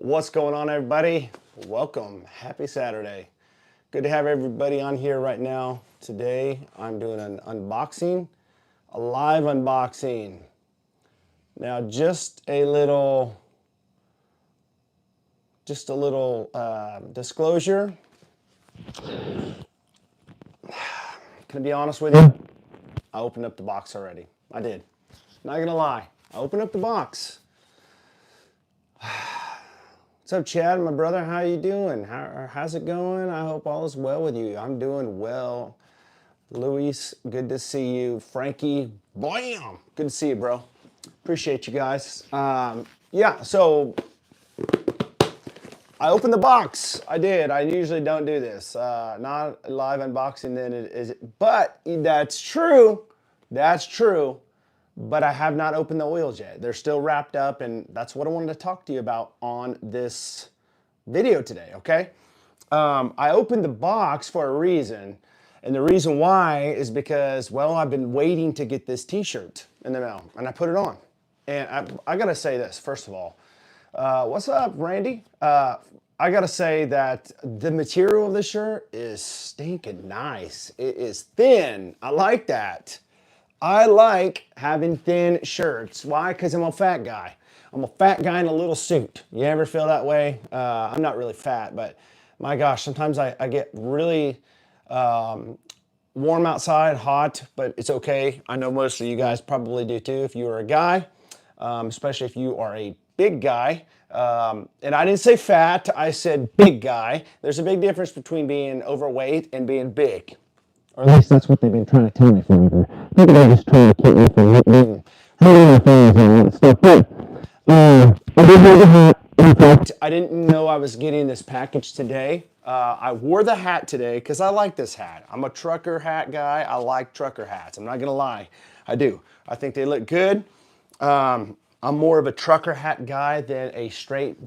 What's going on, everybody? Welcome. Happy Saturday. Good to have everybody on here right now. Today, I'm doing an unboxing, a live unboxing. Now, just a little disclosure. Can I be honest with you? I opened up the box already. I did. Not gonna lie. I opened up the box. What's up, Chad, my brother? How you doing? How's it going? I hope all is well with you. I'm doing well. Luis, good to see you. Frankie, bam! Good to see you, bro. Appreciate you guys. Yeah, so I opened the box. I did. I usually don't do this. Not a live unboxing then it is, but that's true. That's true. But I have not opened the oils yet. They're still wrapped up, and that's what I wanted to talk to you about on this video today, okay? I opened the box for a reason, and the reason why is because, well, I've been waiting to get this t-shirt in the mail, and I put it on. And I gotta say this, first of all. What's up, Randy? I gotta say that the material of this shirt is stinking nice. It is thin. I like that. I like having thin shirts. Why? Because I'm a fat guy. I'm a fat guy in a little suit. You ever feel that way? I'm not really fat, but my gosh, sometimes I get really warm outside, hot, but it's okay. I know most of you guys probably do too if you are a guy, especially if you are a big guy. And I didn't say fat, I said big guy. There's a big difference between being overweight and being big. Or at least that's what they've been trying to tell me forever. Maybe they're just trying to keep me from being my fans and all that stuff. But I did have a hat. In fact, I didn't know I was getting this package today. I wore the hat today because I like this hat. I'm a trucker hat guy. I like trucker hats. I'm not gonna lie, I do. I think they look good. I'm more of a trucker hat guy than a straight,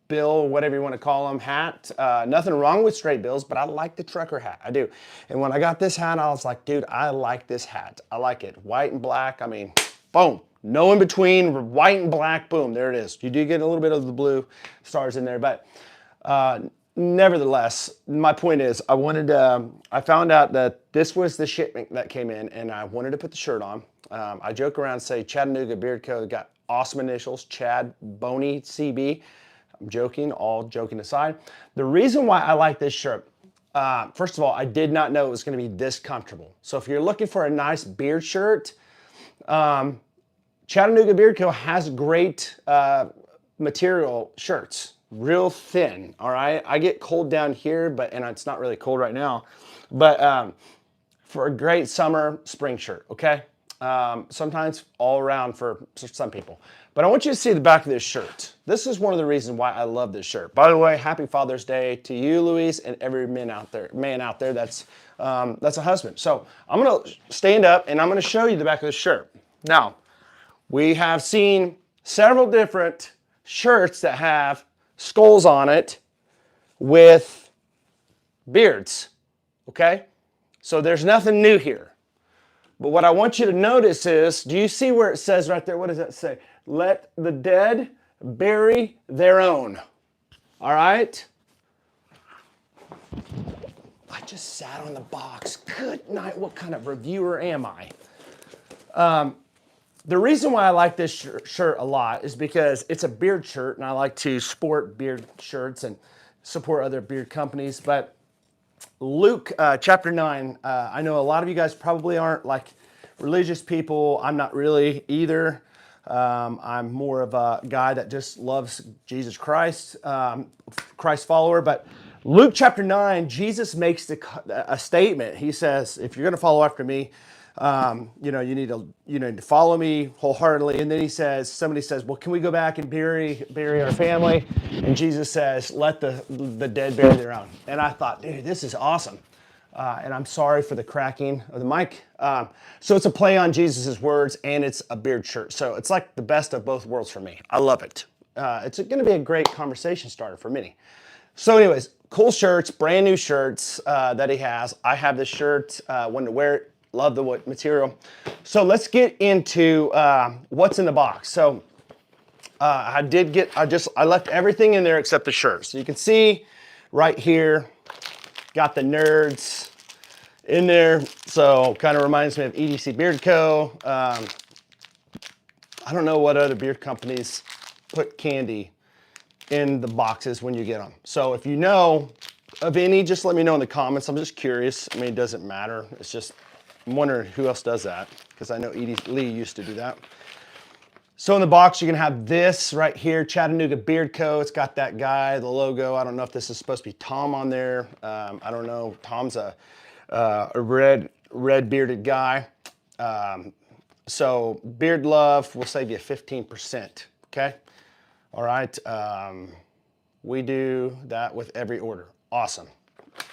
bill, whatever you want to call them, hat. Nothing wrong with straight bills, but I like the trucker hat. I do. And when I got this hat, I was like, dude, I like this hat. I like it. White and black. I mean, boom. No in between. White and black. Boom. There it is. You do get a little bit of the blue stars in there, but nevertheless, my point is, I found out that this was the shipment that came in, and I wanted to put the shirt on. I joke around and say Chattenooga Beard Co. got awesome initials, Chad Boney CB. I'm joking, all joking aside. The reason why I like this shirt, first of all, I did not know it was gonna be this comfortable. So if you're looking for a nice beard shirt, Chattenooga Beard Co. has great material shirts, real thin, all right? I get cold down here, and it's not really cold right now, but for a great summer, spring shirt, okay? Sometimes all around for some people. But I want you to see the back of this shirt. This is one of the reasons why I love this shirt. By the way, happy Father's Day to you, Luis, and every man out there that's a husband. So I'm gonna stand up and I'm gonna show you the back of the shirt. Now, we have seen several different shirts that have skulls on it with beards, okay? So there's nothing new here. But what I want you to notice is, do you see where it says right there, what does that say? Let the dead bury their own. All right? I just sat on the box. Good night. What kind of reviewer am I? The reason why I like this shirt a lot is because it's a beard shirt, and I like to sport beard shirts and support other beard companies. But Luke chapter 9, I know a lot of you guys probably aren't like religious people. I'm not really either. I'm more of a guy that just loves Jesus Christ, Christ follower. But Luke chapter 9, Jesus makes a statement. He says, if you're going to follow after me, you need to follow me wholeheartedly. And then somebody says, well, can we go back and bury our family? And Jesus says, let the dead bury their own. And I thought, dude, this is awesome. And I'm sorry for the cracking of the mic. So it's a play on Jesus's words, and it's a beard shirt. So it's like the best of both worlds for me. I love it. It's going to be a great conversation starter for many. So anyways, cool shirts, brand new shirts that he has. I have this shirt, wanted to wear it, love the material. So let's get into what's in the box. So I left everything in there except the shirt. So you can see right here, got the nerds in there. So kind of reminds me of EDC Beard Co. I don't know what other beard companies put candy in the boxes when you get them. So if you know of any, just let me know in the comments. I'm just curious. I mean, it doesn't matter. It's just, I'm wondering who else does that, because I know Edie Lee used to do that. So in the box, you can have this right here, Chattenooga Beard Co. It's got that guy, the logo. I don't know if this is supposed to be Tom on there. I don't know. Tom's a red bearded guy. So Beard Love will save you 15%, okay? All right, we do that with every order. Awesome.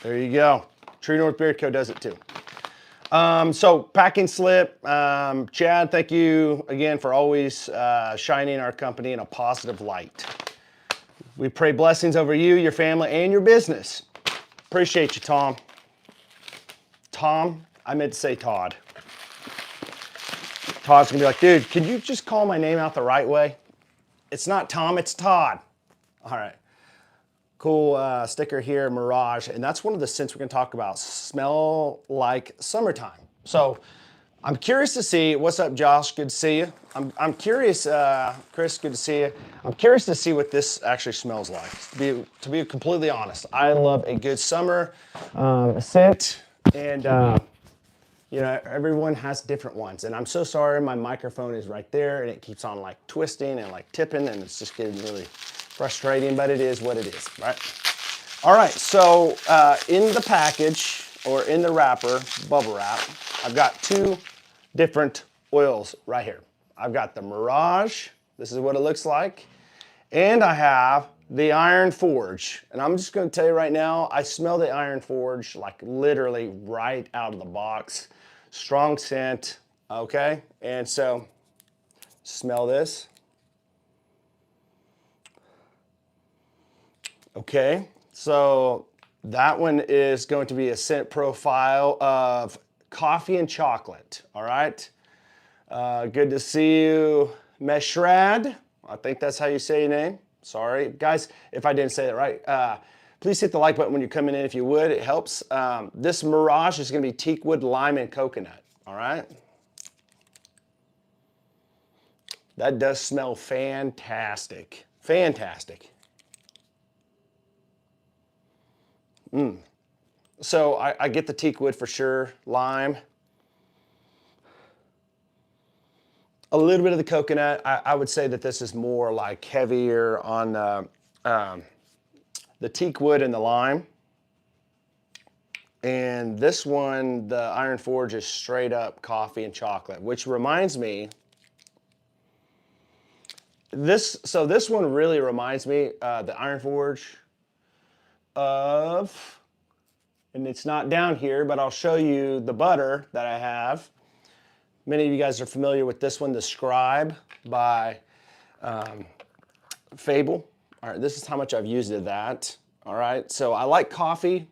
There you go. True North Beard Co. does it too. So packing slip, Chad, thank you again for always shining our company in a positive light. We pray blessings over you, your family, and your business. Appreciate you, Tom. Tom, I meant to say Todd. Todd's gonna be like, dude, can you just call my name out the right way? It's not Tom, it's Todd. All right. Cool sticker here, Mirage, and that's one of the scents we're gonna talk about. Smell like summertime. So I'm curious to see, what's up, Josh? Good to see you. I'm curious, Chris, good to see you. I'm curious to see what this actually smells like. To be completely honest, I love a good summer scent, and you know, everyone has different ones. And I'm so sorry, my microphone is right there and it keeps on like twisting and like tipping, and it's just getting really frustrating, but it is what it is, right? All right, so in the package, or in the wrapper, bubble wrap, I've got two different oils right here. I've got the Mirage, this is what it looks like, and I have the Iron Forge. And I'm just gonna tell you right now, I smell the Iron Forge like literally right out of the box. Strong scent, okay? And so, smell this. Okay, so that one is going to be a scent profile of coffee and chocolate, all right? Good to see you, Meshrad. I think that's how you say your name. Sorry, guys, if I didn't say that right. Please hit the like button when you're coming in if you would, it helps. This Mirage is gonna be teak wood, lime, and coconut, all right? That does smell fantastic, fantastic. So I get the teak wood for sure, lime. A little bit of the coconut. I would say that this is more like heavier on the teak wood and the lime. And this one, the Iron Forge, is straight up coffee and chocolate, which reminds me, this one really reminds me, the Iron Forge, of, and it's not down here, but I'll show you the butter that I have. Many of you guys are familiar with this one, the Scribe by Fable. All right, this is how much I've used of that. All right, so I like coffee.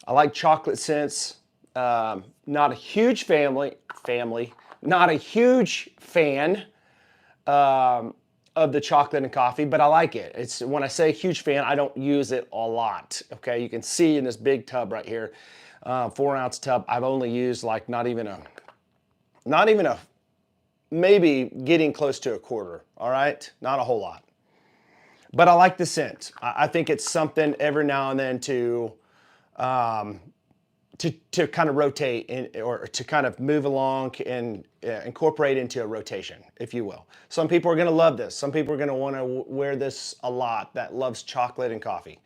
I like chocolate scents. Not a huge not a huge fan of the chocolate and coffee, but I like it. It's, when I say huge fan, I don't use it a lot. Okay, you can see in this big tub right here, 4-ounce tub, I've only used like not even a, maybe getting close to a quarter. All right, not a whole lot. But I like the scent. I think it's something every now and then to kind of rotate or to kind of move along and incorporate into a rotation, if you will. Some people are gonna love this. Some people are gonna wanna wear this a lot that loves chocolate and coffee.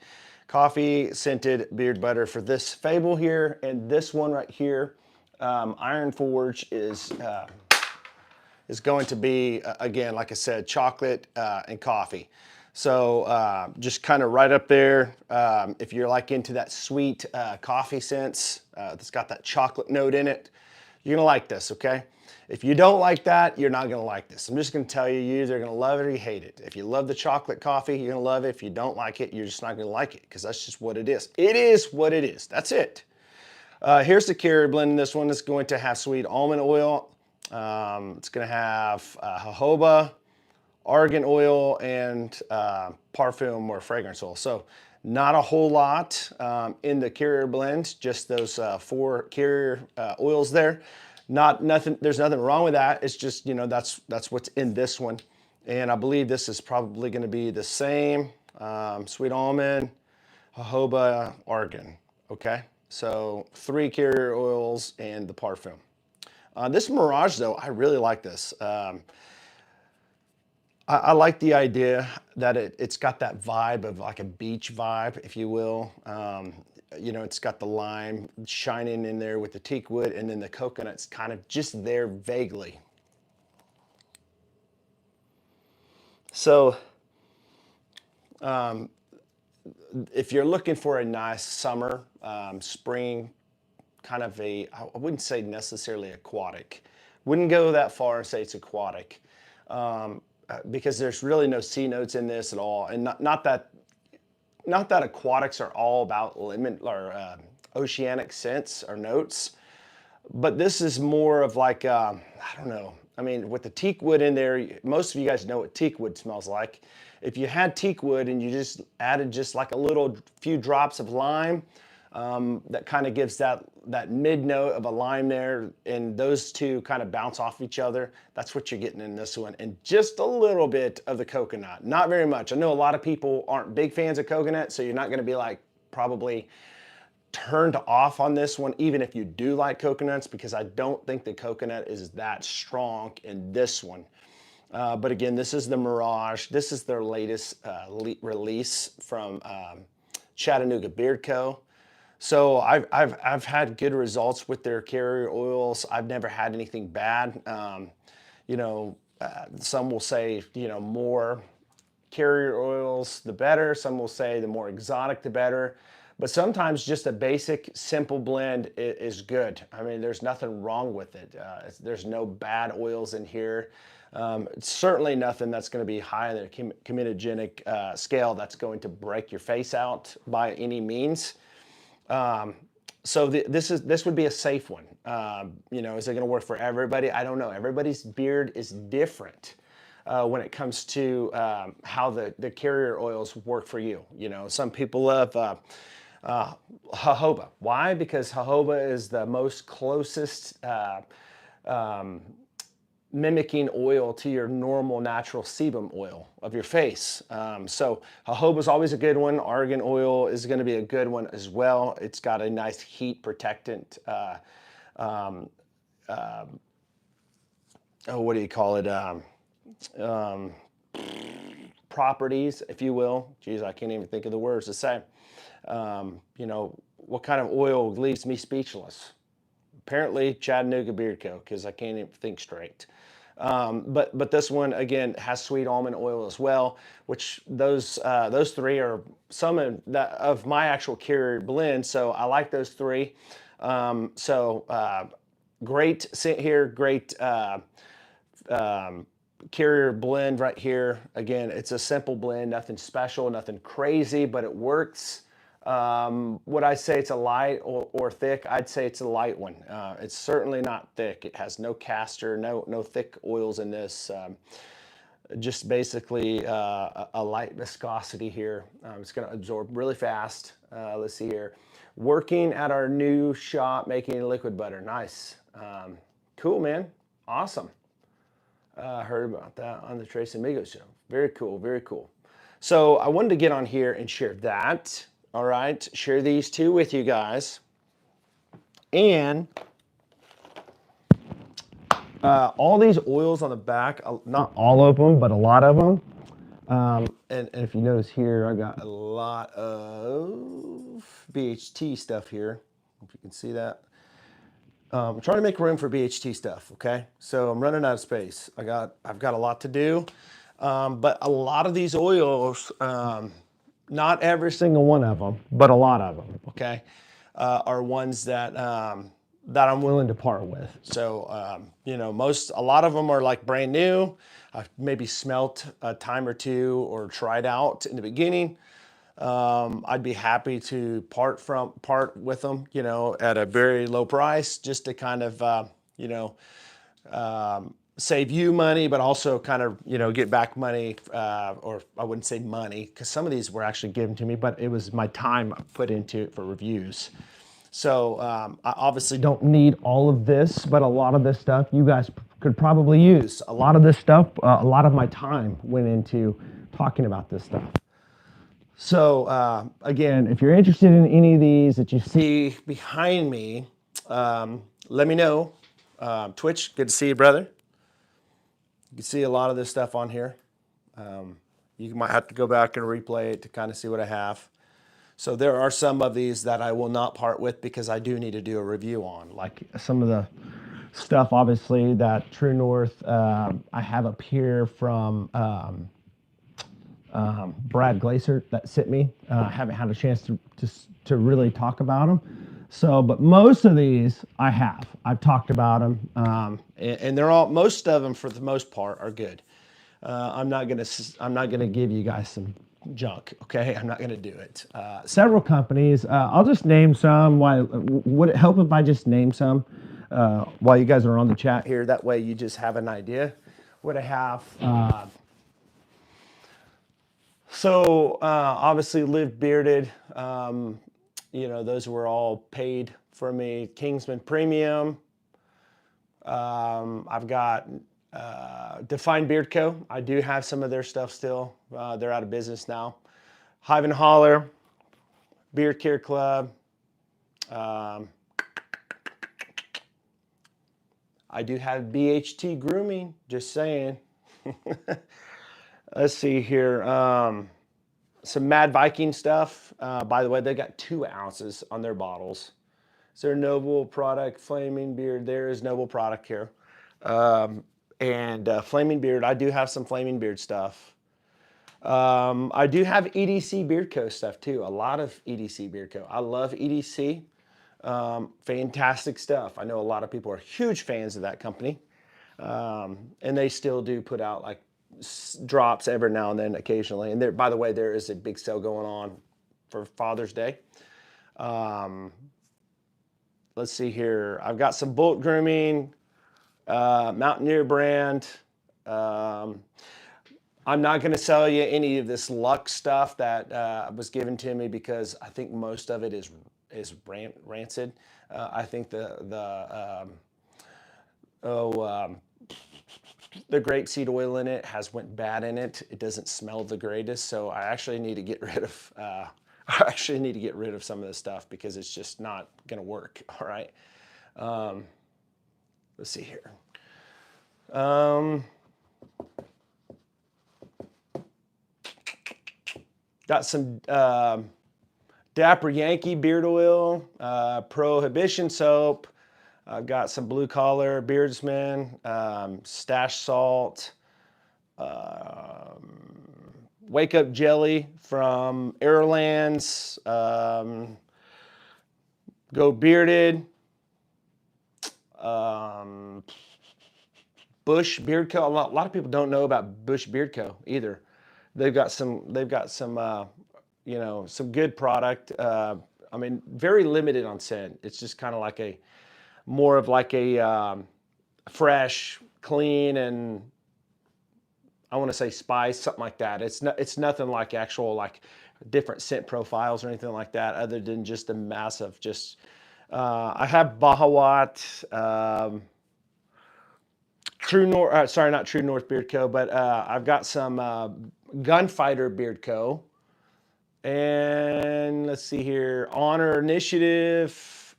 Coffee scented beard butter for this Fable here, and this one right here, Iron Forge, is going to be, again, like I said, chocolate and coffee. So just kind of right up there. If you're like into that sweet coffee scents that's got that chocolate note in it, you're gonna like this, okay? If you don't like that, you're not gonna like this. I'm just gonna tell you, you're either gonna love it or you hate it. If you love the chocolate coffee, you're gonna love it. If you don't like it, you're just not gonna like it, because that's just what it is. It is what it is, that's it. Here's the carrier blend. This one is going to have sweet almond oil. It's gonna have jojoba, argan oil, and parfum or fragrance oil. So not a whole lot in the carrier blend, just those 4 carrier oils there. Nothing. There's nothing wrong with that. It's just, you know, that's what's in this one. And I believe this is probably going to be the same. Sweet almond, jojoba, argan. Okay, so 3 carrier oils and the parfum. This Mirage, though, I really like this. I like the idea that it's got that vibe of like a beach vibe, if you will. You know, it's got the lime shining in there with the teak wood, and then the coconut's kind of just there vaguely. So if you're looking for a nice summer, spring, kind of I wouldn't say necessarily aquatic. Wouldn't go that far and say it's aquatic. Because there's really no C notes in this at all. And not that aquatics are all about lemon or oceanic scents or notes, but this is more of like, I don't know. I mean, with the teak wood in there, most of you guys know what teak wood smells like. If you had teak wood and you just added just like a little few drops of lime, that kind of gives that mid note of a lime there, and those two kind of bounce off each other. That's what you're getting in this one, and just a little bit of the coconut, not very much. I know a lot of people aren't big fans of coconut, so you're not going to be like probably turned off on this one, even if you do like coconuts, because I don't think the coconut is that strong in this one. But again, this is the Mirage. This is their latest release from Chattenooga Beard Co. So I've had good results with their carrier oils. I've never had anything bad. You know, some will say, you know, more carrier oils, the better. Some will say the more exotic, the better. But sometimes just a basic, simple blend is good. I mean, there's nothing wrong with it. There's no bad oils in here. It's certainly nothing that's going to be high on the comedogenic scale that's going to break your face out by any means. So this would be a safe one. You know, is it going to work for everybody? I don't know. Everybody's beard is different when it comes to how the carrier oils work for you. You know, some people love jojoba. Why? Because jojoba is the most closest mimicking oil to your normal natural sebum oil of your face. So jojoba is always a good one. Argan oil is going to be a good one as well. It's got a nice heat protectant, oh, what do you call it? Properties, if you will. Geez, I can't even think of the words to say. You know, what kind of oil leaves me speechless? Apparently Chattenooga Beard Co., because I can't even think straight. But this one again has sweet almond oil as well, which those 3 are some of my actual carrier blend. So I like those 3. Great scent here, great carrier blend right here. Again, it's a simple blend, nothing special, nothing crazy, but it works. Would I say it's a light or thick? I'd say it's a light one. It's certainly not thick. It has no castor, no thick oils in this. Just basically a light viscosity here. It's going to absorb really fast. Let's see here. Working at our new shop making liquid butter. Nice. Cool, man. Awesome. I heard about that on the Trace Amigos show. Very cool, very cool. So I wanted to get on here and share that. All right, share these 2 with you guys. And all these oils on the back, not all of them, but a lot of them. And if you notice here, I got a lot of BHT stuff here. If you can see that. I'm trying to make room for BHT stuff, okay? So I'm running out of space. I've got a lot to do. But a lot of these oils, not every single one of them, but a lot of them, okay, are ones that that I'm willing to part with. So, you know, a lot of them are like brand new. I've maybe smelt a time or 2 or tried out in the beginning. I'd be happy to part with them, you know, at a very low price, just to kind of, you know, save you money, but also kind of, get back money, or I wouldn't say money, because some of these were actually given to me, but it was my time put into it for reviews. So I obviously don't need all of this, but a lot of this stuff you guys could probably use. A lot of this stuff, a lot of my time went into talking about this stuff. So again, if you're interested in any of these that you see behind me, let me know. Twitch, good to see you, brother. You can see a lot of this stuff on here. You might have to go back and replay it to kind of see what I have. So there are some of these that I will not part with because I do need to do a review on. Like some of the stuff, obviously, that True North I have up here from Brad Glaser that sent me. I haven't had a chance to really talk about them. So, but most of these I have. I've talked about them, and they're all, most of them for the most part are good. I'm not gonna give you guys some junk, okay? I'm not gonna do it. Several companies. I'll just name some. Why would it help if I just name some while you guys are on the chat here? That way you just have an idea what I have. So obviously Live Bearded, those were all paid for me. Kingsman Premium. I've got Define Beard Co. I do have some of their stuff still. They're out of business now. Hive and Holler, Beard Care Club. I do have BHT Grooming, just saying. Let's see here. Some Mad Viking stuff. By the way, they got 2 ounces on their bottles. Is there a Noble product? Flaming Beard. There is Noble product here. And Flaming Beard. I do have some Flaming Beard stuff. I do have EDC Beard Co. stuff too. A lot of EDC Beard Co. I love EDC. Fantastic stuff. I know a lot of people are huge fans of that company. And they still do put out like drops every now and then occasionally. And there, by the way, there is a big sale going on for Father's Day. Let's see here. I've got some Bullet Grooming, Mountaineer brand. I'm not going to sell you any of this Lux stuff that was given to me because I think most of it is rancid. I think the grapeseed oil in it went bad in it. It doesn't smell the greatest, so I actually need to get rid of. I actually need to get rid of some of this stuff because it's just not going to work. All right. Let's see here. Got some Dapper Yankee beard oil, Prohibition soap. I've got some Blue Collar Beardsman, Stash Salt, Wake Up Jelly from Airlands, Go Bearded, Bush Beard Co. A lot of people don't know about Bush Beard Co. either. They've got some some good product. I mean, very limited on scent. It's just kind of like more of like a fresh, clean, and I want to say spice, something like that. It's nothing like actual like different scent profiles or anything like that, other than just a massive just. I have Bahawat, True North. Sorry, not True North Beard Co. But I've got some Gunfighter Beard Co. And let's see here, Honor Initiative.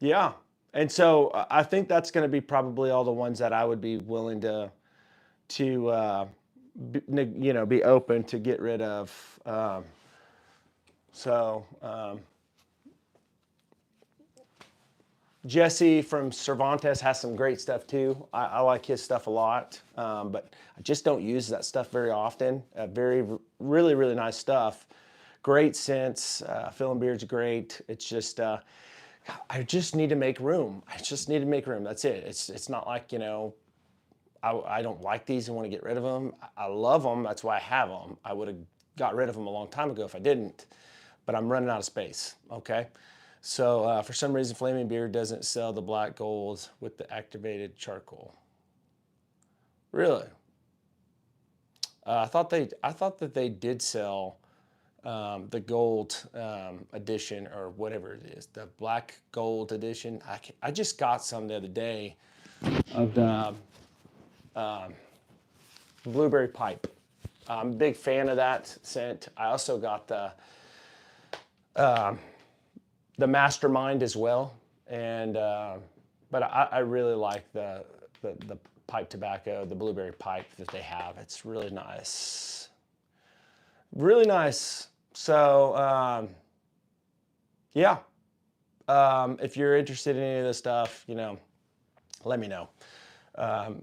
Yeah. And so I think that's going to be probably all the ones that I would be willing to be open to get rid of. Jesse from Cervantes has some great stuff too. I like his stuff a lot, but I just don't use that stuff very often. Really, really nice stuff. Great scents. Filling Beard's great. It's just, I just need to make room. I just need to make room. That's it. It's not like, I don't like these and want to get rid of them. I love them. That's why I have them. I would have got rid of them a long time ago if I didn't, but I'm running out of space. Okay. So for some reason, Flaming Beard doesn't sell the black gold with the activated charcoal. Really? I thought that they did sell the gold edition or whatever it is, the black gold edition. I just got some the other day of the blueberry pipe. I'm a big fan of that scent. I also got the mastermind as well, and but I really like the pipe tobacco, the blueberry pipe that they have. It's really nice, really nice. So yeah, if you're interested in any of this stuff, let me know.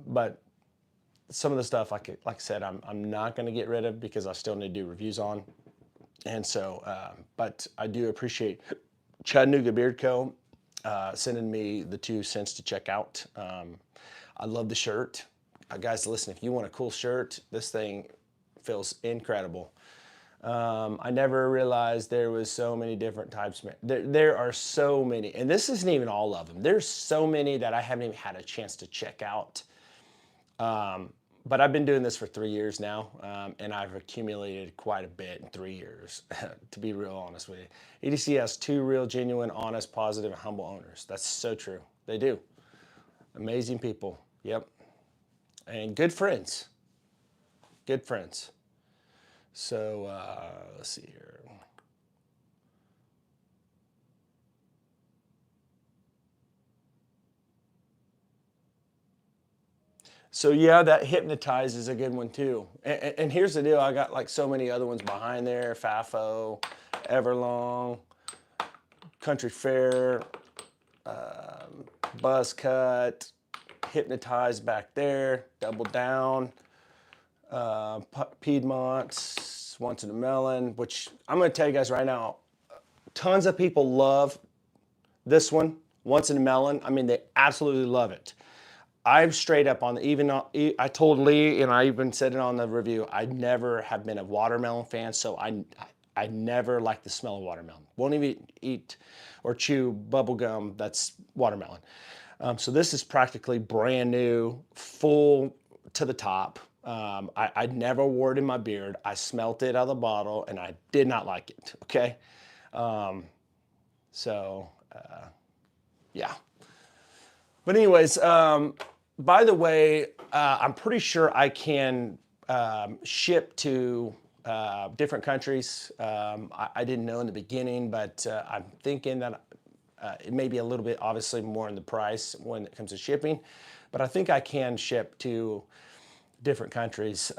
But some of the stuff, like I said, I'm not going to get rid of because I still need to do reviews on. And so, but I do appreciate Chattenooga Beard Co. Sending me the 2 cents to check out. I love the shirt. Guys, listen, if you want a cool shirt, this thing feels incredible. I never realized there was so many different types. There are so many, and this isn't even all of them. There's so many that I haven't even had a chance to check out. But I've been doing this for 3 years now, and I've accumulated quite a bit in 3 years, to be real honest with you. EDC has 2 real, genuine, honest, positive, and humble owners. That's so true. They do. Amazing people. Yep. And good friends. Good friends. So let's see here. So yeah, that Hypnotize is a good one too. And here's the deal, I got like so many other ones behind there, Fafo, Everlong, Country Fair, Buzz Cut, Hypnotize back there, Double Down, Piedmont, Once in a Melon, which I'm gonna tell you guys right now, tons of people love this one, Once in a Melon. I mean, they absolutely love it. I'm straight up on I told Lee, and I even said it on the review, I never have been a watermelon fan, so I never like the smell of watermelon. Won't even eat or chew bubble gum that's watermelon. So this is practically brand new, full to the top. I never wore it in my beard. I smelt it out of the bottle, and I did not like it, okay? Yeah. But anyways, by the way, I'm pretty sure I can ship to different countries. I didn't know in the beginning, but I'm thinking that it may be a little bit obviously more in the price when it comes to shipping, but I think I can ship to different countries.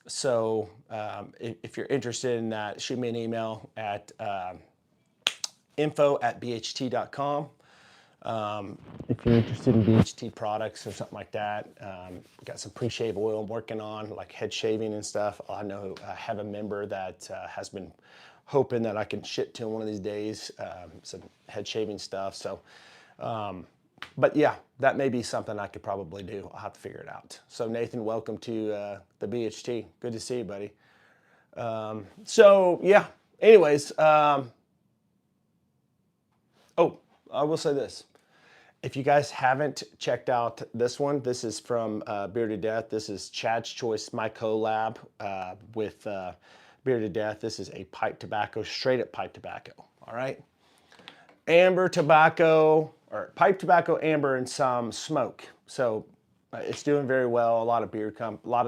So if you're interested in that, shoot me an email at info@bht.com. If you're interested in BHT products or something like that, got some pre-shave oil I'm working on, like head shaving and stuff. I know I have a member that has been hoping that I can ship to him one of these days, some head shaving stuff. So, but yeah, that may be something I could probably do. I'll have to figure it out. So Nathan, welcome to the BHT. Good to see you, buddy. So yeah, anyways, oh, I will say this. If you guys haven't checked out this one, this is from Bearded Death. This is Chad's Choice, my collab with Bearded Death. This is a pipe tobacco, straight up pipe tobacco, all right? Amber tobacco, or pipe tobacco, amber, and some smoke. So it's doing very well. A lot of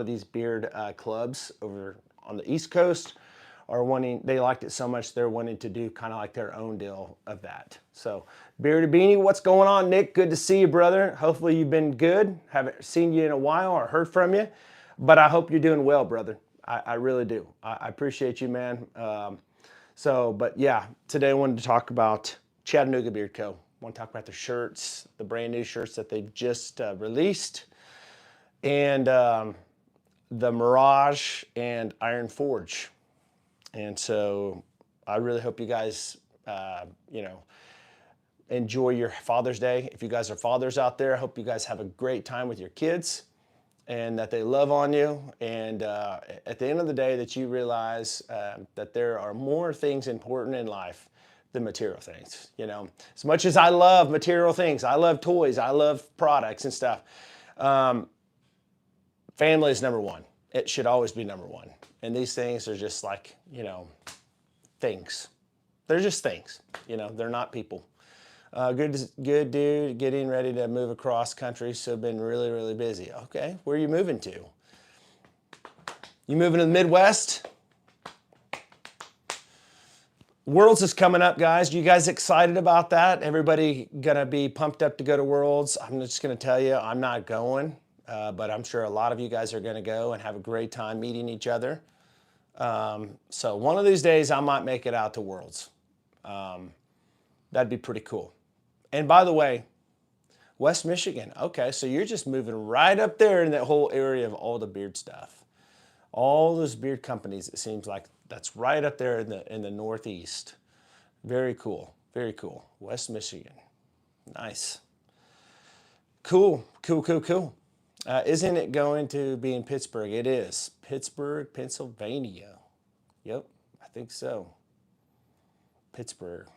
these beard clubs over on the East Coast are wanting, they liked it so much they're wanting to do kind of like their own deal of that. So Bearded Beanie, what's going on, Nick? Good to see you, brother. Hopefully you've been good. Haven't seen you in a while or heard from you, but I hope you're doing well, brother. I really do. I appreciate you, man. But yeah, today I wanted to talk about Chattenooga Beard Co. I want to talk about the shirts, the brand new shirts that they just released, and the Mirage and Iron Forge. And so I really hope you guys, enjoy your Father's Day. If you guys are fathers out there, I hope you guys have a great time with your kids and that they love on you. And at the end of the day, that you realize that there are more things important in life than material things. You know, as much as I love material things, I love toys, I love products and stuff. Family is number one. It should always be number one. And these things are just like, you know, things. They're just things. You know, they're not people. Good dude, getting ready to move across country, so been really, really busy. Okay, where are you moving to? You moving to the Midwest? Worlds is coming up, guys. You guys excited about that? Everybody gonna be pumped up to go to Worlds? I'm just gonna tell you, I'm not going, but I'm sure a lot of you guys are gonna go and have a great time meeting each other. So one of these days, I might make it out to Worlds. That'd be pretty cool. And by the way, West Michigan. Okay, so you're just moving right up there in that whole area of all the beard stuff. All those beard companies, it seems like that's right up there in the Northeast. Very cool, very cool. West Michigan, nice. Cool, cool, cool, cool. Isn't it going to be in Pittsburgh? It is. Pittsburgh, Pennsylvania. Yep, I think so. Pittsburgh.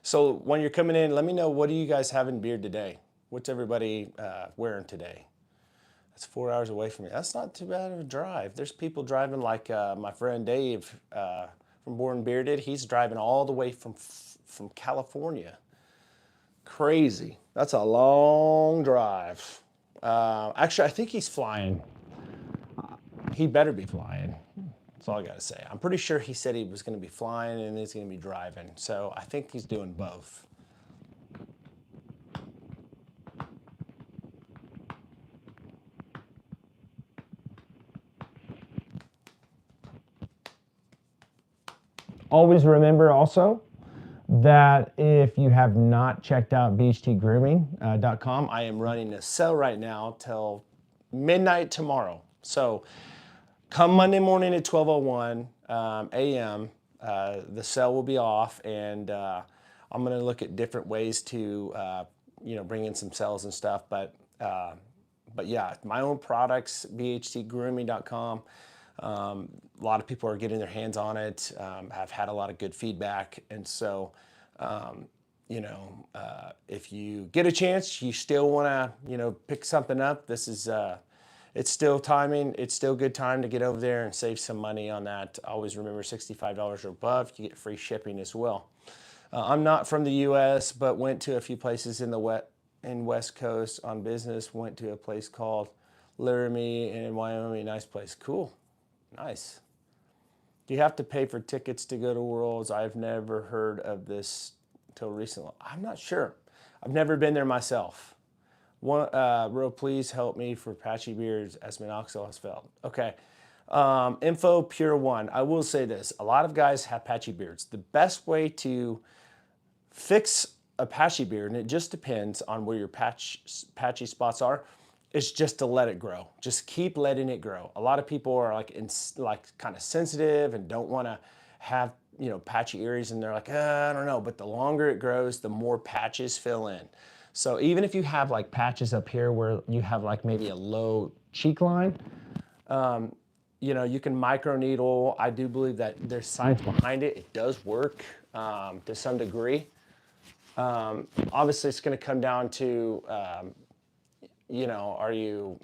So when you're coming in, let me know, what do you guys have in beard today? What's everybody wearing today? That's 4 hours away from me. That's not too bad of a drive. There's people driving like my friend Dave from Born Bearded. He's driving all the way from California. Crazy. That's a long drive. Actually, I think he's flying. He better be flying. That's all I gotta say. I'm pretty sure he said he was gonna be flying and he's gonna be driving. So I think he's doing both. Always remember also that if you have not checked out BHTgrooming.com, I am running a sale right now till midnight tomorrow. So come Monday morning at 12:01 a.m., the sale will be off, and I'm going to look at different ways to, you know, bring in some sales and stuff. But yeah, my own products, BHTgrooming.com. A lot of people are getting their hands on it. I've had a lot of good feedback, and so you know, if you get a chance, you still want to, you know, pick something up. This is it's still timing. It's still good time to get over there and save some money on that. Always remember $65 or above. You get free shipping as well. I'm not from the U.S., but went to a few places in the West Coast on business. Went to a place called Laramie in Wyoming. Nice place. Cool. Nice. Do you have to pay for tickets to go to Worlds? I've never heard of this until recently. I'm not sure. I've never been there myself. One, Ro, please help me for patchy beards as minoxidil has failed. Okay. Info Pure One. I will say this. A lot of guys have patchy beards. The best way to fix a patchy beard, and it just depends on where your patchy spots are, is just to let it grow. Just keep letting it grow. A lot of people are like kind of sensitive and don't want to have, you know, patchy areas, and they're like, I don't know. But the longer it grows, the more patches fill in. So even if you have like patches up here where you have like maybe a low cheek line, you know, you can microneedle. I do believe that there's science behind it. It does work to some degree. Obviously, it's going to come down to you know,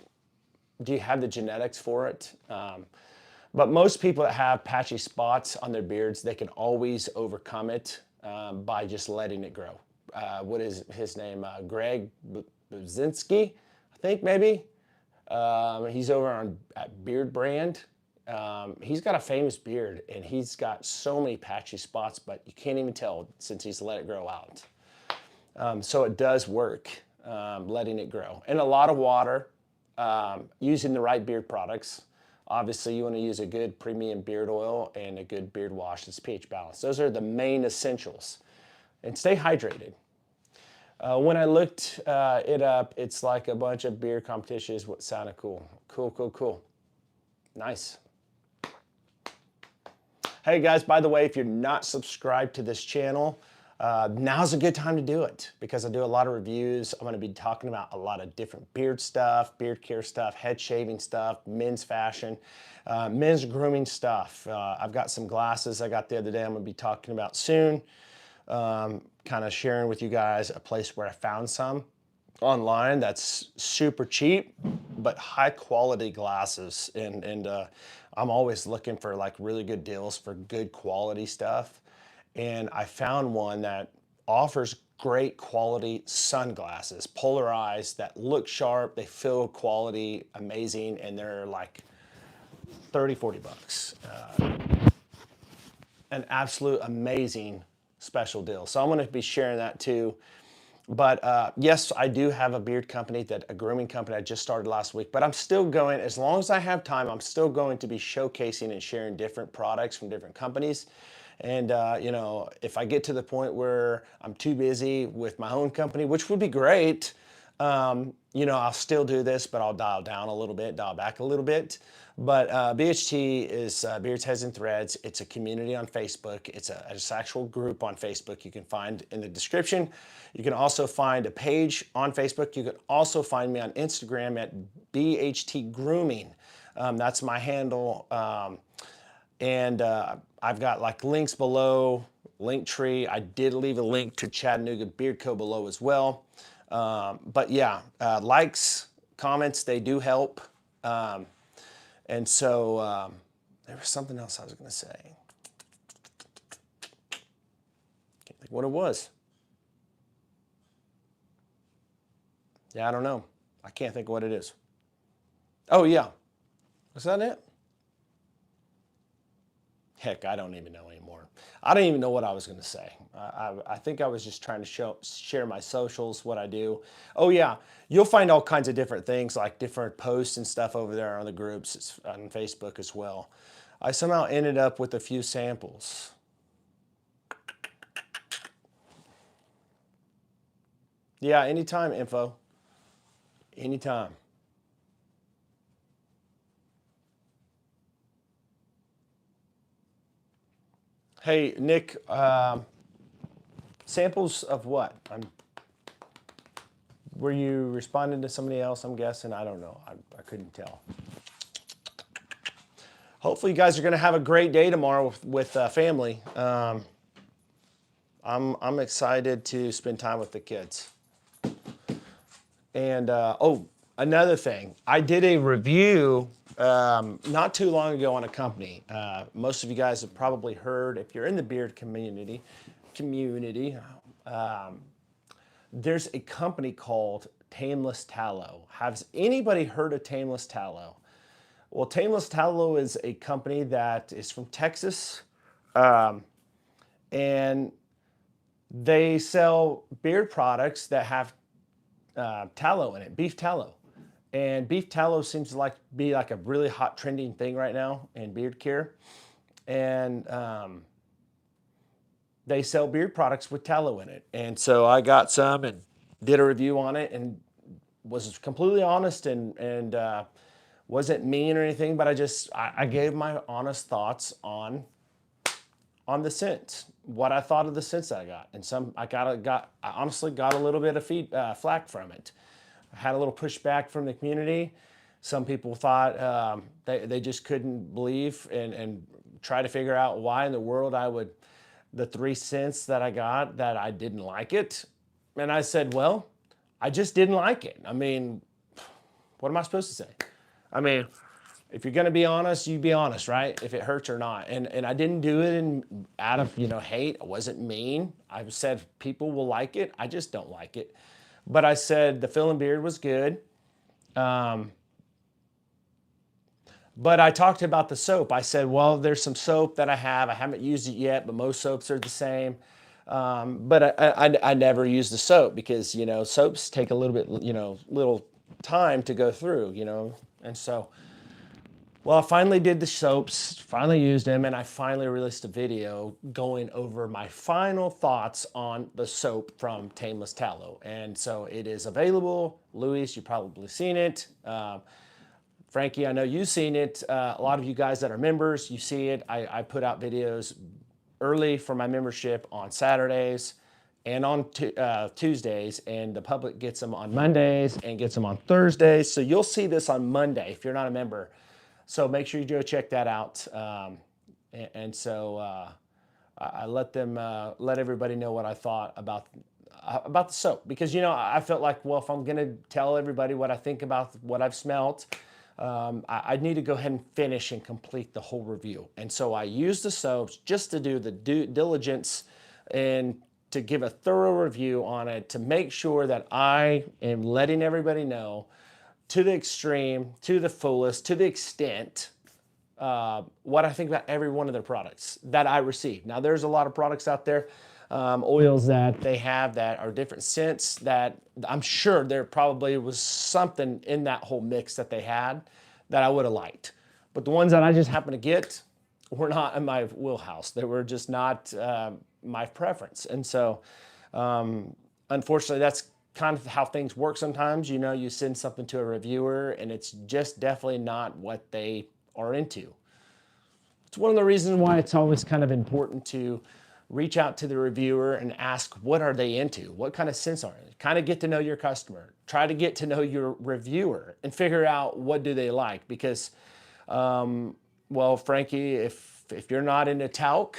do you have the genetics for it? But most people that have patchy spots on their beards, they can always overcome it by just letting it grow. What is his name? Greg Buzinski, I think maybe. He's over at Beard Brand. He's got a famous beard, and he's got so many patchy spots, but you can't even tell since he's let it grow out. So it does work. Letting it grow. And a lot of water, using the right beard products. Obviously, you want to use a good premium beard oil and a good beard wash that's pH balanced. Those are the main essentials. And stay hydrated. When I looked it up, it's like a bunch of beard competitions. What sounded cool. Cool, cool, cool. Nice. Hey guys, by the way, if you're not subscribed to this channel, now's a good time to do it because I do a lot of reviews. I'm going to be talking about a lot of different beard stuff, beard care stuff, head shaving stuff, men's fashion, men's grooming stuff. I've got some glasses I got the other day I'm going to be talking about soon. Kind of sharing with you guys a place where I found some online that's super cheap but high quality glasses, and I'm always looking for like really good deals for good quality stuff, and I found one that offers great quality sunglasses, polarized, that look sharp, they feel quality amazing, and they're like 30-40 bucks. An absolute amazing special deal. So I'm going to be sharing that too. But yes, I do have a beard company, a grooming company I just started last week, but I'm still going, as long as I have time, I'm still going to be showcasing and sharing different products from different companies. And, you know, if I get to the point where I'm too busy with my own company, which would be great, you know, I'll still do this, but I'll dial down a little bit, dial back a little bit. But BHT is Beards, Heads, and Threads. It's a community on Facebook. It's an actual group on Facebook you can find in the description. You can also find a page on Facebook. You can also find me on Instagram at BHT Grooming. That's my handle. And I've got like links below, link tree. I did leave a link to Chattenooga Beard Co. below as well. But yeah, likes, comments, they do help. And so there was something else I was going to say. Can't think what it was. Yeah, I don't know. I can't think what it is. Oh, yeah. Was that it? Heck, I don't even know anymore. I don't even know what I was going to say. I think I was just trying to share my socials, what I do. Oh yeah, you'll find all kinds of different things, like different posts and stuff over there on the groups. It's on Facebook as well. I somehow ended up with a few samples. Yeah, anytime, info. Anytime. Hey, Nick, samples of what? Were you responding to somebody else, I'm guessing? I don't know. I couldn't tell. Hopefully you guys are going to have a great day tomorrow with family. I'm excited to spend time with the kids. And oh, another thing, I did a review not too long ago on a company. Most of you guys have probably heard, if you're in the beard community, there's a company called Tameless Tallow. Has anybody heard of Tameless Tallow? Well, Tameless Tallow is a company that is from Texas, and they sell beard products that have tallow in it, beef tallow. And beef tallow seems to be like a really hot trending thing right now in beard care. And they sell beard products with tallow in it. And so I got some and did a review on it and was completely honest and wasn't mean or anything, but I gave my honest thoughts on the scent, what I thought of the scents that I got. And I honestly got a little bit of flack from it. I had a little pushback from the community. Some people thought they just couldn't believe and try to figure out why in the world the 3 cents that I got, that I didn't like it. And I said, well, I just didn't like it. I mean, what am I supposed to say? I mean, if you're going to be honest, you be honest, right? If it hurts or not. And I didn't do it out of, hate. I wasn't mean. I said people will like it. I just don't like it. But I said the fill and beard was good. But I talked about the soap. I said, well, there's some soap that I haven't used it yet, but most soaps are the same. But I never use the soap because, soaps take a little bit, little time to go through, And so, well, I finally did the soaps, finally used them, and I finally released a video going over my final thoughts on the soap from Tameless Tallow. And so it is available. Luis, you've probably seen it. Frankie, I know you've seen it. A lot of you guys that are members, you see it. I put out videos early for my membership on Saturdays. and on Tuesdays, and the public gets them on Mondays and gets them on Thursdays. So you'll see this on Monday if you're not a member. So make sure you go check that out. And so I let everybody know what I thought about the soap, because I felt like, well, if I'm gonna tell everybody what I think about what I've smelt, I need to go ahead and finish and complete the whole review. And so I used the soaps just to do the due diligence and to give a thorough review on it, to make sure that I am letting everybody know to the extreme, to the fullest, to the extent, what I think about every one of their products that I receive. Now, there's a lot of products out there, oils that they have that are different scents, that I'm sure there probably was something in that whole mix that they had that I would have liked. But the ones that I just happened to get were not in my wheelhouse. They were just not my preference. And so, unfortunately, that's kind of how things work sometimes. You send something to a reviewer and it's just definitely not what they are into. It's one of the reasons why it's always kind of important to reach out to the reviewer and ask, what are they into? What kind of scents are they? Kind of get to know your customer. Try to get to know your reviewer and figure out what do they like. Because, well, Frankie, if you're not into talc,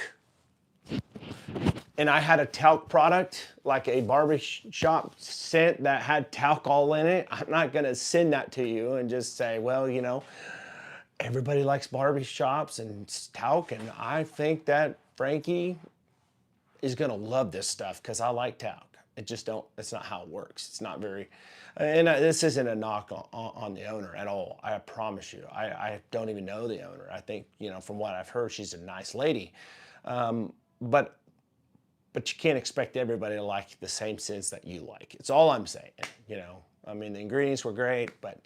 and I had a talc product, like a barbershop scent that had talc all in it, I'm not gonna send that to you and just say, well, everybody likes barbershops and talc, and I think that Frankie is gonna love this stuff because I like talc. It's not how it works. It's not very, and this isn't a knock on the owner at all. I promise you. I don't even know the owner. I think, from what I've heard, she's a nice lady. But you can't expect everybody to like the same scents that you like. It's all I'm saying, I mean, the ingredients were great, but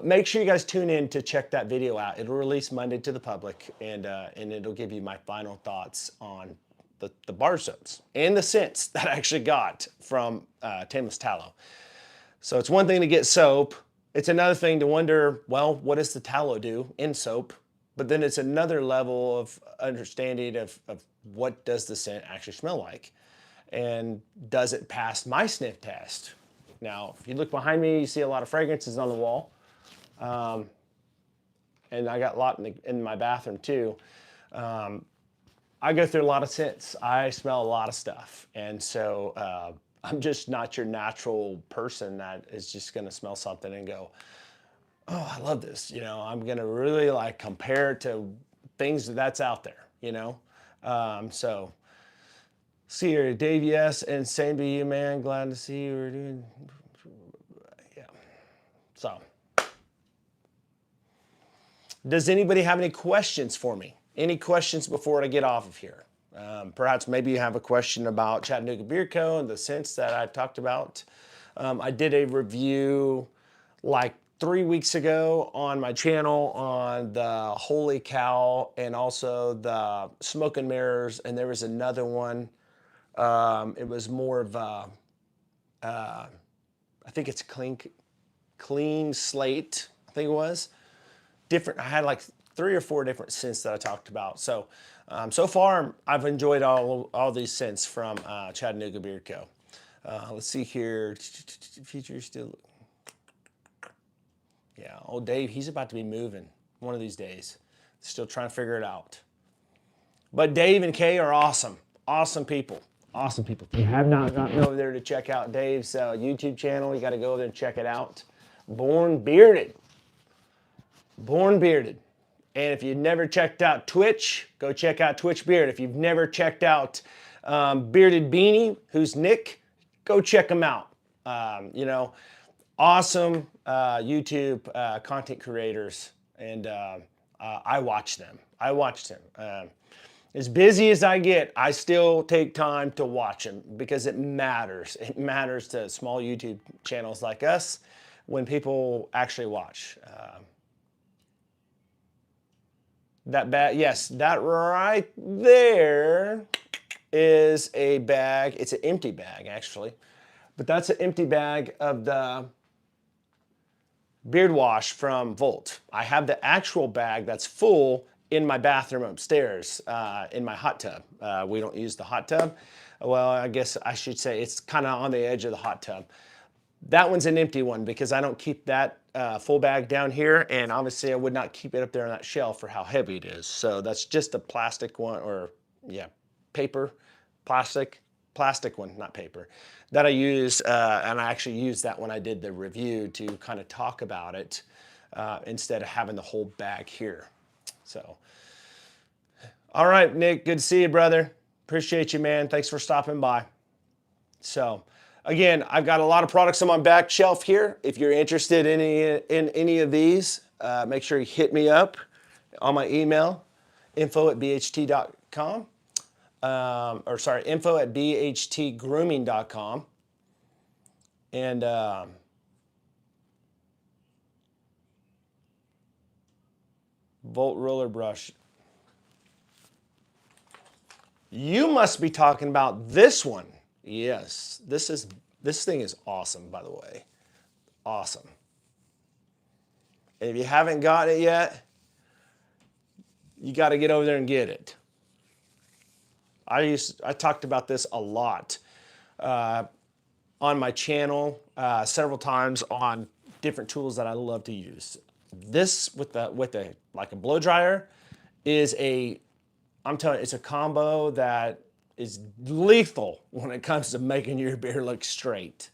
make sure you guys tune in to check that video out. It'll release Monday to the public, and it'll give you my final thoughts on the bar soaps and the scents that I actually got from Tameless Tallow. So it's one thing to get soap. It's another thing to wonder, well, what does the tallow do in soap? But then it's another level of understanding of what does the scent actually smell like? And does it pass my sniff test? Now, if you look behind me, you see a lot of fragrances on the wall. And I got a lot in my bathroom too. I go through a lot of scents. I smell a lot of stuff. And so I'm just not your natural person that is just gonna smell something and go, oh, I love this. I'm gonna really compare it to things that's out there, So see you, Dave, yes, and same to you, man. Glad to see you. We're doing, yeah. So, does anybody have any questions for me? Any questions before I get off of here? Perhaps maybe you have a question about Chattenooga Beard Co. and the scents that I talked about. I did a review like 3 weeks ago on my channel on the Holy Cow and also the Smoke and Mirrors, and there was another one. It was more of a, I think it's clean slate, I think it was. Different, I had like 3 or 4 different scents that I talked about. So, so far, I've enjoyed all these scents from Chattenooga Beard Co. Let's see here, future still. Yeah, old Dave, he's about to be moving one of these days. Still trying to figure it out. But Dave and Kay are awesome. Awesome people. Awesome people. If you have not gotten over there to check out Dave's YouTube channel, you got to go over there and check it out. Born Bearded. Born Bearded. And if you've never checked out Twitch, go check out Twitch Beard. If you've never checked out Bearded Beanie, who's Nick, go check him out. Awesome YouTube content creators, and I watch them. I watched them. As busy as I get, I still take time to watch them because it matters. It matters to small YouTube channels like us when people actually watch. That bag, yes, that right there is a bag. It's an empty bag, actually. But that's an empty bag of the beard wash from Volt. I have the actual bag that's full in my bathroom upstairs, in my hot tub. We don't use the hot tub. Well, I guess I should say it's kind of on the edge of the hot tub. That one's an empty one because I don't keep that full bag down here, and obviously I would not keep it up there on that shelf for how heavy it is. So that's just a plastic one, or yeah, paper, plastic one, not paper, that I use, and I actually used that when I did the review to kind of talk about it instead of having the whole bag here. So, all right, Nick, good to see you, brother. Appreciate you, man. Thanks for stopping by. So, again, I've got a lot of products on my back shelf here. If you're interested in any of these, make sure you hit me up on my email, info@bht.com. info@bhtgrooming.com. And Volt roller brush. You must be talking about this one. Yes, this thing is awesome, by the way. Awesome. And if you haven't got it yet, you got to get over there and get it. I talked about this a lot on my channel, several times on different tools that I love to use. This with like a blow dryer is I'm telling you, it's a combo that is lethal when it comes to making your beard look straight.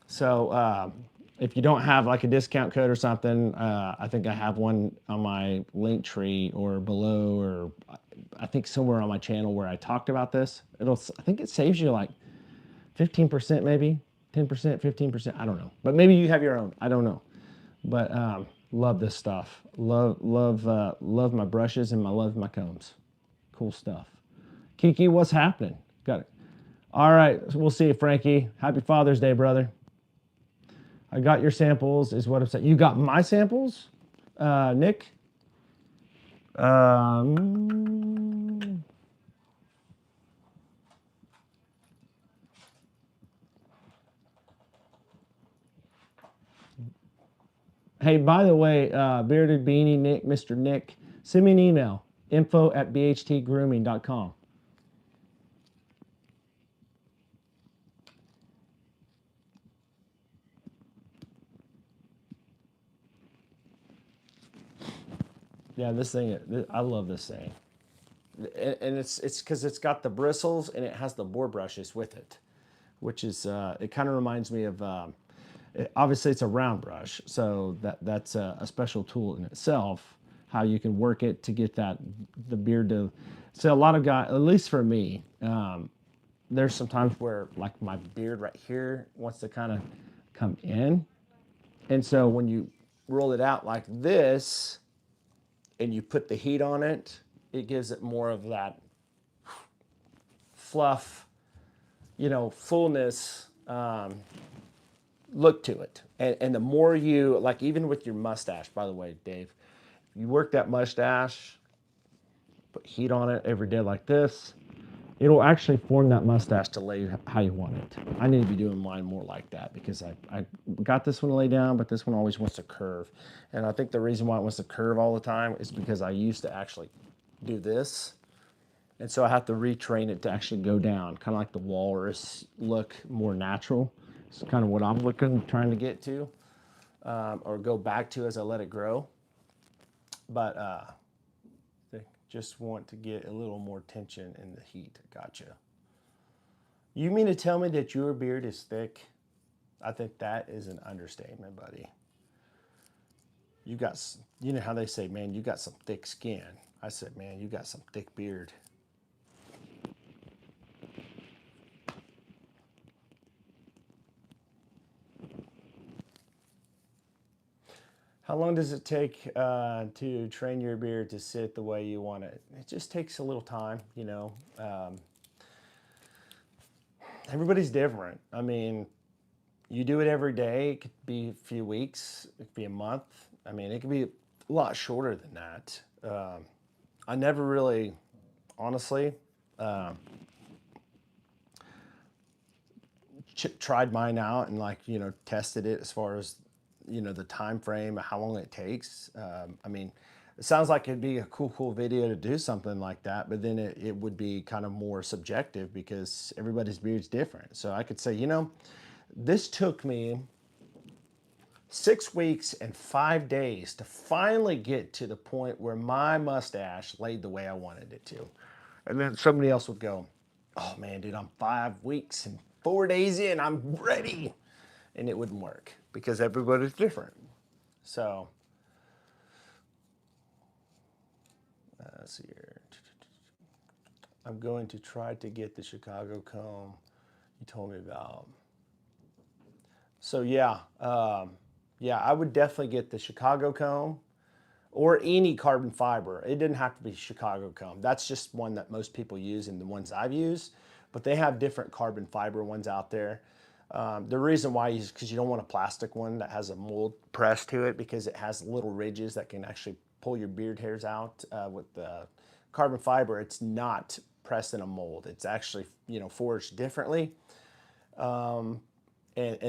So if you don't have like a discount code or something, I think I have one on my link tree or below, or I think somewhere on my channel where I talked about this. I think it saves you like 15%, maybe 10%, 15%. I don't know, but maybe you have your own. I don't know, but love this stuff. Love my brushes and love my combs. Cool stuff. Kiki, what's happening? Got it. All right, so we'll see you, Frankie. Happy Father's Day, brother. I got your samples, is what I'm saying. You got my samples, Nick? Hey, by the way, Bearded Beanie Nick, Mr. Nick, send me an email, info@bhtgrooming.com. Yeah, this thing, I love this thing. And it's because it's got the bristles and it has the boar brushes with it, which is, it kind of reminds me of, obviously it's a round brush, so that's a special tool in itself, how you can work it to get the beard to, so a lot of guys, at least for me, there's some times where like my beard right here wants to kind of come in. And so when you roll it out like this and you put the heat on it, it gives it more of that fluff, fullness, look to it. And the more you, like even with your mustache, by the way, Dave, you work that mustache, put heat on it every day like this, it'll actually form that mustache to lay how you want it. I need to be doing mine more like that because I got this one to lay down, but this one always wants to curve. And I think the reason why it wants to curve all the time is because I used to actually do this. And so I have to retrain it to actually go down, kind of like the walrus look, more natural. It's kind of what I'm trying to get to, or go back to as I let it grow. But they just want to get a little more tension in the heat. Gotcha. You mean to tell me that your beard is thick? I think that is an understatement, buddy. You know how they say, man, you got some thick skin. I said, man, you got some thick beard. How long does it take to train your beard to sit the way you want it? It just takes a little time, everybody's different. I mean, you do it every day. It could be a few weeks. It could be a month. I mean, it could be a lot shorter than that. I never really, honestly, tried mine out and tested it as far as the time frame, how long it takes. I mean, it sounds like it'd be a cool video to do something like that, but then it would be kind of more subjective because everybody's beard's different. So I could say, you know, this took me 6 weeks and 5 days to finally get to the point where my mustache laid the way I wanted it to. And then somebody else would go, oh man, dude, I'm 5 weeks and 4 days in, I'm ready. And it wouldn't work because everybody's different. So, let's see here. I'm going to try to get the Chicago comb you told me about. So yeah, I would definitely get the Chicago comb or any carbon fiber. It didn't have to be Chicago comb. That's just one that most people use and the ones I've used, but they have different carbon fiber ones out there. The reason why is because you don't want a plastic one that has a mold pressed to it because it has little ridges that can actually pull your beard hairs out. With the carbon fiber, it's not pressed in a mold. It's actually, you know, forged differently. And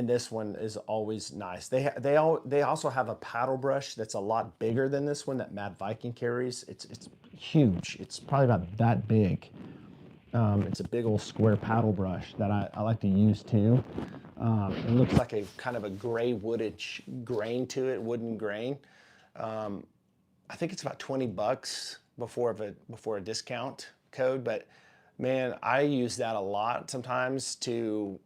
this one is always nice. They also have a paddle brush that's a lot bigger than this one that Mad Viking carries. It's huge. It's probably about that big. It's a big old square paddle brush that I like to use too. It looks like a kind of a gray wooded grain to it, wooden grain. I think it's about $20 before a discount code, but man, I use that a lot sometimes to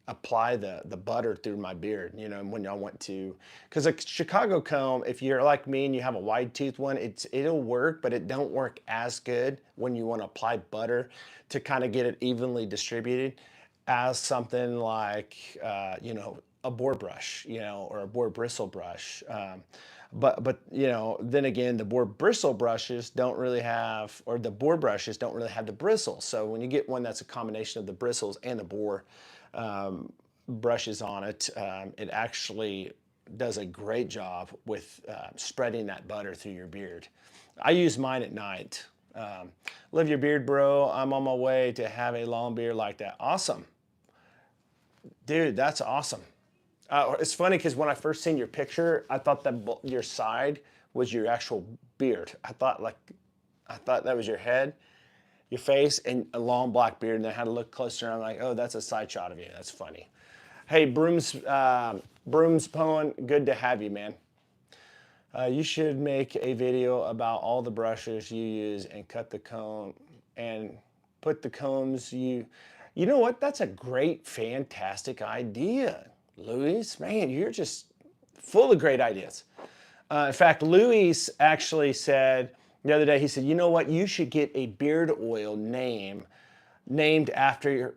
apply the butter through my beard, you know, when I want to, because a Chicago comb, if you're like me and you have a wide tooth one, it'll work, but it don't work as good when you want to apply butter to kind of get it evenly distributed as something like, you know, a boar brush, you know, or a boar bristle brush. But you know, then again, the boar bristle brushes don't really have, or the boar brushes don't really have the bristles. So when you get one that's a combination of the bristles and the boar brushes on it, it actually does a great job with spreading that butter through your beard. I use mine at night. Love your beard, bro. I'm on my way to have a long beard like that. Awesome. Dude, that's awesome. It's funny because when I first seen your picture, I thought that your side was your actual beard. I thought that was your head, your face, and a long black beard. And then I had to look closer, and I'm like, oh, that's a side shot of you. That's funny. Hey, Brooms Poen, good to have you, man. You should make a video about all the brushes you use and cut the comb and put the combs you. You know what? That's a great, fantastic idea, Luis. Man, you're just full of great ideas. In fact, Luis actually said the other day, he said, you know what? You should get a beard oil named after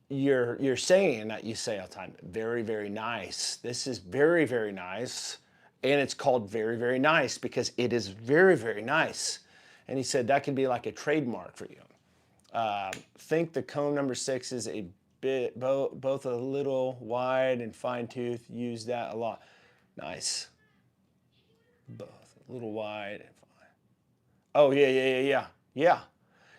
your saying that you say all the time. Very, very nice. This is very, very nice. And it's called very, very nice because it is very, very nice. And he said that can be like a trademark for you. Think the comb number 6 is a bit, both a little wide and fine tooth. Use that a lot. Nice. Both a little wide and fine. Oh, yeah.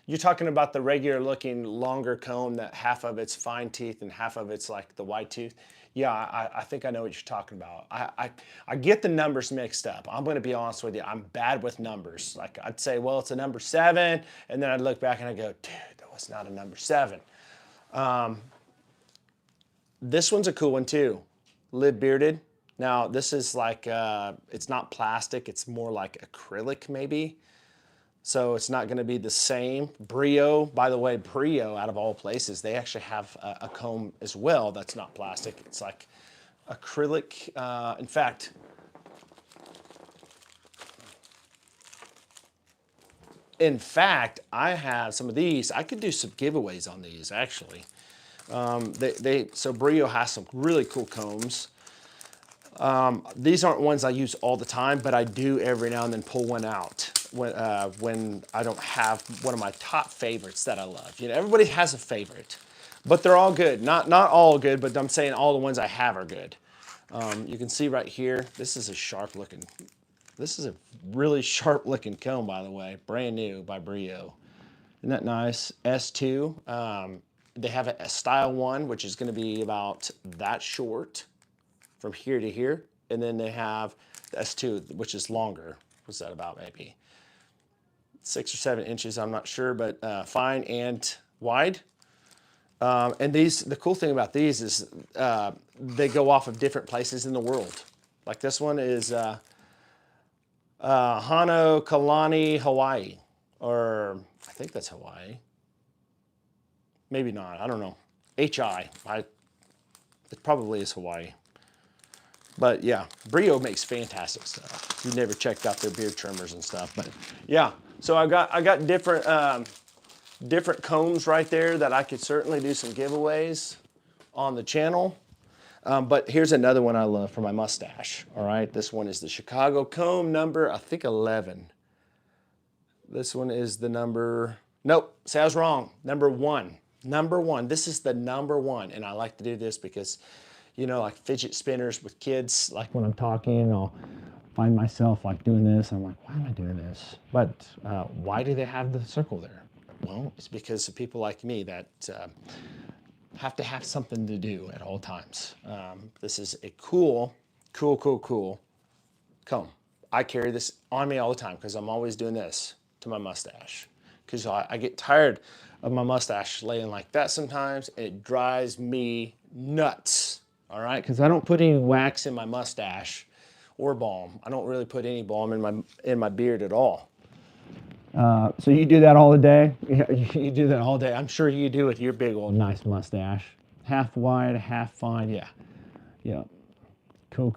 You're talking about the regular looking longer comb that half of it's fine teeth and half of it's like the wide tooth. Yeah, I think I know what you're talking about. I get the numbers mixed up. I'm going to be honest with you. I'm bad with numbers. Like I'd say, well, it's a number 7, and then I'd look back and I go, dude, that was not a number 7. This one's a cool one too. Live bearded. Now this is like it's not plastic. It's more like acrylic maybe. So it's not going to be the same. Brio, by the way, Brio, out of all places, they actually have a comb as well that's not plastic. It's like acrylic. In fact, I have some of these. I could do some giveaways on these, actually. So Brio has some really cool combs. These aren't ones I use all the time, but I do every now and then pull one out when I don't have one of my top favorites that I love. You know, everybody has a favorite, but they're all good. Not all good, but I'm saying all the ones I have are good. You can see right here, this is a really sharp looking comb, by the way, brand new by Brio. Isn't that nice? S2. They have a style 1, which is going to be about that short from here to here, and then they have the S2, which is longer. What's that about, maybe 6 or 7 inches, I'm not sure, but fine and wide. And these, the cool thing about these is they go off of different places in the world. Like this one is Hano Kalani, Hawaii, or I think that's Hawaii. Maybe not, I don't know. It probably is Hawaii. But yeah, Brio makes fantastic stuff. You've never checked out their beard trimmers and stuff, but yeah. So I got different combs right there that I could certainly do some giveaways on the channel. But here's another one I love for my mustache. All right, this one is the Chicago comb number, I think 11. This one is the number, nope, say I was wrong, number 1. Number 1, this is the number 1. And I like to do this because, you know, like fidget spinners with kids, like when I'm talking, I'll find myself like doing this. I'm like, why am I doing this? But why do they have the circle there? Well, it's because of people like me that have to have something to do at all times. This is a cool comb. I carry this on me all the time because I'm always doing this to my mustache. Because I get tired of my mustache laying like that sometimes. It drives me nuts. All right, because I don't put any wax in my mustache or balm. I don't really put any balm in my beard at all. So you do that all the day? Yeah, you do that all day. I'm sure you do with your big old nice mustache. Half wide, half fine. Yeah. Yeah. Cool.